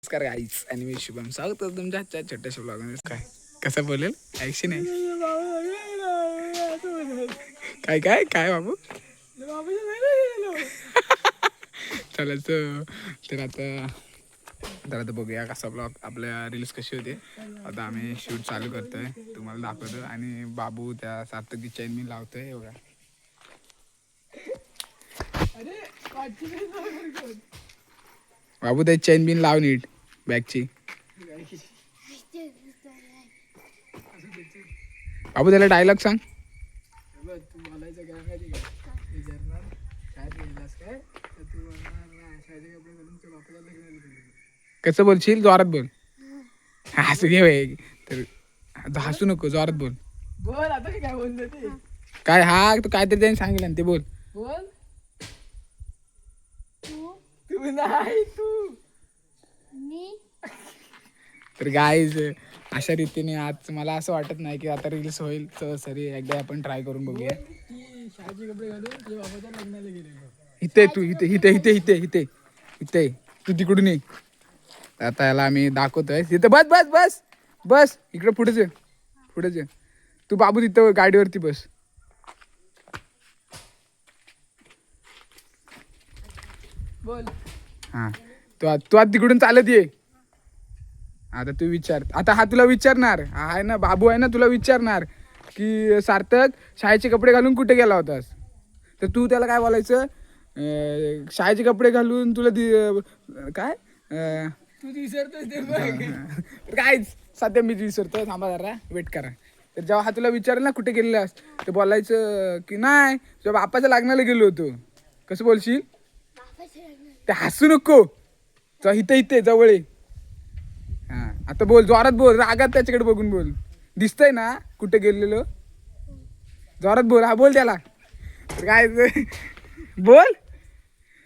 नमस्कार गाईज आणि मी शुभम स्वागत आहे तुमच्या आजच्या छोट्याशा ब्लॉगमध्ये. काय कसं बोलेल ॲक्शन आहे. काय काय काय बाबू चला तर आता बघूया कसा ब्लॉग आपल्या रील्स कशी होते. आता आम्ही शूट चालू करतोय तुम्हाला दाखवतो आणि बाबू त्या सार्थकी चैन मी लावतोय बघा. बाबू ते चैन बिन लाव नीट बॅगची. बाबू त्याला डायलॉग सांग. कसं बोलशील जोरात बोल. हसू घे भाई तर हसू नको जोरात बोल. बोल आता काय बोलतो ते काय हा तू काहीतरी त्यांनी सांगितलं ते बोल. बोल तू नाही तू मी तर गाईज अशा रीतीने आज मला असं वाटत नाही की आता रील्स होईल तर सरी एकदा आपण ट्राय करून बघूया. की शाळेचे कपडे घालून तुझ्या बाबाच्या लग्नाला गेलेलो. इथे तू इथे इथे इथे इथे इथे इथे तू तिकडून ये. आता याला आम्ही दाखवतोय तिथे बस बस बस बस इकडे पुढेच ये पुढेच ये. तू बाबू तिथं गाडीवरती बस. बोल हा तू आता तिकडून चालत ये. आता तू विचार आता हा तुला विचारणार हा आहे ना बाबू आहे ना तुला विचारणार की सार्थक शाळेचे कपडे घालून कुठे गेला होतास. तर तू त्याला काय बोलायचं शाळेचे कपडे घालून तुला काय तू विसरतोस ते बघ. काय सध्या मी विसरतो थांबा जरा वेट करा. तर जेव्हा हा तुला विचारेल ना कुठे गेलेलास तर बोलायचं की नाही तुझ्या बापाच्या लग्नाला गेलो होतो. कसं बोलशील ते हसू नको इथे इथे जवळ ये. हा आता बोल जोरात बोल रागात त्याच्याकडे बघून बोल. दिसतंय ना कुठे गेलेलो जोरात बोल. हा बोल त्याला काय बोल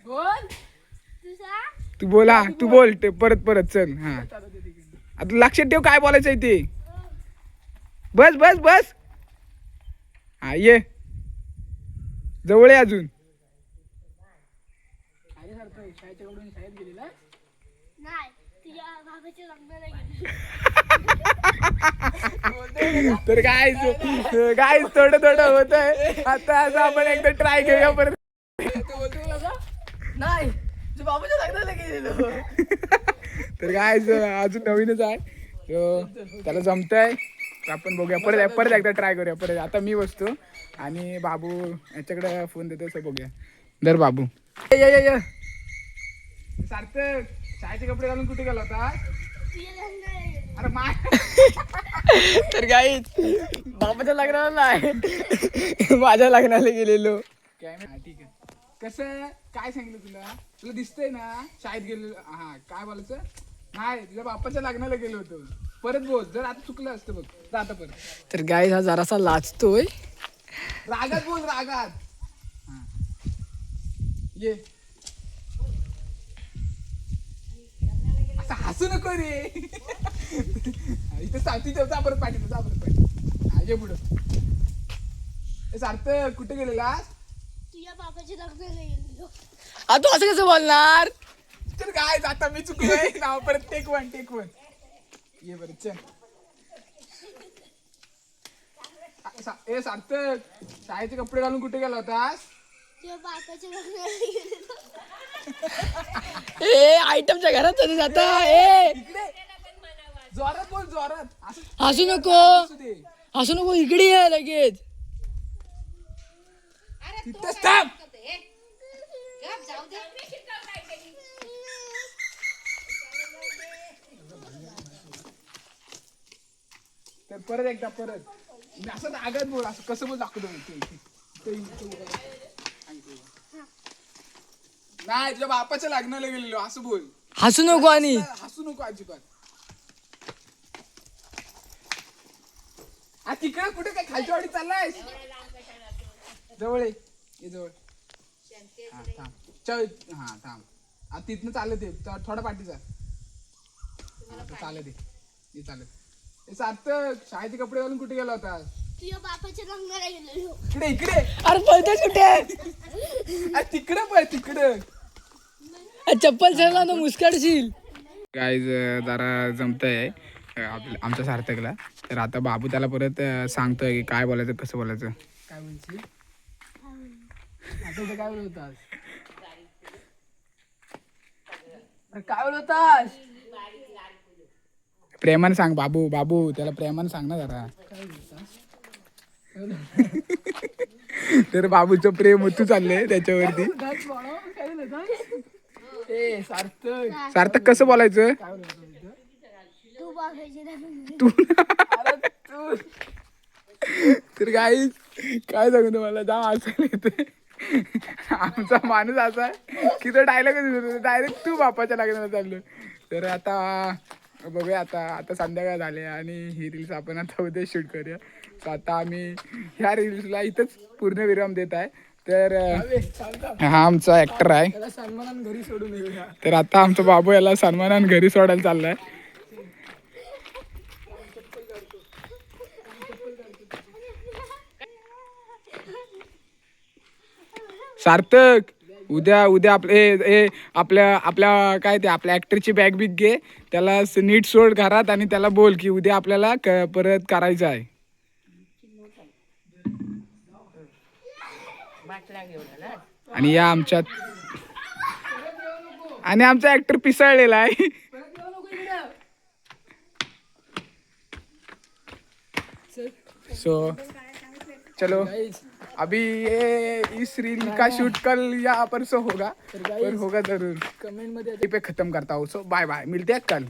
बोल तुझा तू बोल. हा तू बोल ते परत परत चल. हा आता लक्षात ठेव काय बोलायचं आहे ते. बस बस बस हा ये जवळ आहे अजून. अरे सारखं शाळेच्या कडून शाळेत गेलेला. नाही तुझ्या बाबाच्या लग्नाला गेली. तर काय काय थोडं थोडं होत आहे. आता असं आपण एकदा ट्राय करूया परत. तू बोलतो मला का? नाही तुझ्या बाबाच्या लग्नाला गेलेलो. तर काय अजून नवीनच आहे त्याला जमतंय तर आपण बघूया परत परत एकदा ट्राय करूया परत. आता मी बसतो आणि बाबू याच्याकडे फोन देतो असं बघूया. दर बाबू ये सार्थक शाळेचे कपडे घालून कुठे गेला होता. तुझ्या लग्नाला गेली. अरे माय तर काही बाबाच्या लग्नाला नाही माझ्या लग्नाला गेलेलो. काय हा ठीक आहे. कसं काय सांगितलं तुला तुला दिसतंय ना शाळेत गेलेलो. हा काय बोलायचं नाही तुझ्या बापाच्या लग्नाला गेलो होतो. परत बोल जर आता चुकलं असतं बघ जा आता परत. तर गाईज हा जरासा लाजतोय. रागात बोल रागात. हा ये असं हसू नको रे. इथं सांगती जा परत पाठी जा परत पाठी. हा ये पुढं. सार्थक कुठे गेलेलास. तुझ्या बाबाच्या लग्नाला गेलेलो. आ तू असं कसं बोलणार. तर काय आता मी चुकलोय नाव परत टेक वन ये बरं चल. ए सार्थक शाळेचे कपडे घालून कुठे गेला होतास. तुझ्या बाबाच्या लग्नाला गेलेलो. ए आयटमच्या घरात जाते जाता. ए इकडे जोरात बोल जोरात. असं हसू नको असू दे. हसू नको इकडे ये लगेच. तिथंच थांब. तर परत एकदा परत असं रागात बोल. असं कसं बोल दाखवतो नाही तुझ्या बापाच्या लग्नाला गेलेलो असं बोल. हसू नको आणि हसू नको अजिबात. आ तिकडे कुठे काय खालच्या वाडी चाललायस. जवळ ये जवळ. हा थांब चल. हा थांब आता तिथनं चालत ये थोडा पाठीचा चालत ये चालत. हे सार्थक शाळेचे कपडे घालून कुठे गेला होता. तुझ्या बाबाच्या लग्नाला गेलेलो. इकडे इकडे अरे पळतोय कुठे. तिकडे पण तिकडं चप्पल चढला ना मुस्काडशील. गाईज जरा जमतंय आमच्या सार्थकला. तर आता बाबू त्याला परत सांगतोय की काय बोलायचं कसं बोलायचं. काय बोलशील आता इथं काय बोलवतास अरे काय बोलवतास प्रेमाने सांग बाबू बाबू त्याला प्रेमाने सांग ना जरा. काय बोलतास तर बाबूचं प्रेम होतू चाललंय त्याच्यावरती. काय बोलवतास ए सार्थक सार्थक कसं बोलायचं काय बोलवतो इथं तू बाबाची लग्न तू. अरे तू तर गाईज काय सांगू तुम्हाला जाम हसायला येते. आमचा माणूस असा आहे की तो डायलॉगच डायरेक्ट तू बापाच्या लग्नाला चाललो. तर आता बघूया आता संध्याकाळ झाले आणि ही रील्स आपण आता उद्या शूट करूया. सो आता आम्ही ह्या रील्सला इथंच पूर्ण विराम देत आहे. तर हा आमचा ॲक्टर आहे. त्याला सन्मानान घरी सोडून येऊया तर आता आमचा बाबू याला सन्मानाने घरी सोडायला चाललाय. सार्थक उद्या आपल्या काय ते आपल्या ऍक्टरची बॅग बिग घे त्याला नीट सोड घरात आणि त्याला बोल की उद्या आपल्याला परत करायचं आहे. आणि या आमच्यात आणि आमचा ऍक्टर पिसाळलेला आहे. सो चलो अभी ये इस रील का शूट कल या परसों होगा पर होगा जरूर. कमेंट मध्ये पे खत्म करता हूँ. सो बाय बाय मिलते हैं कल.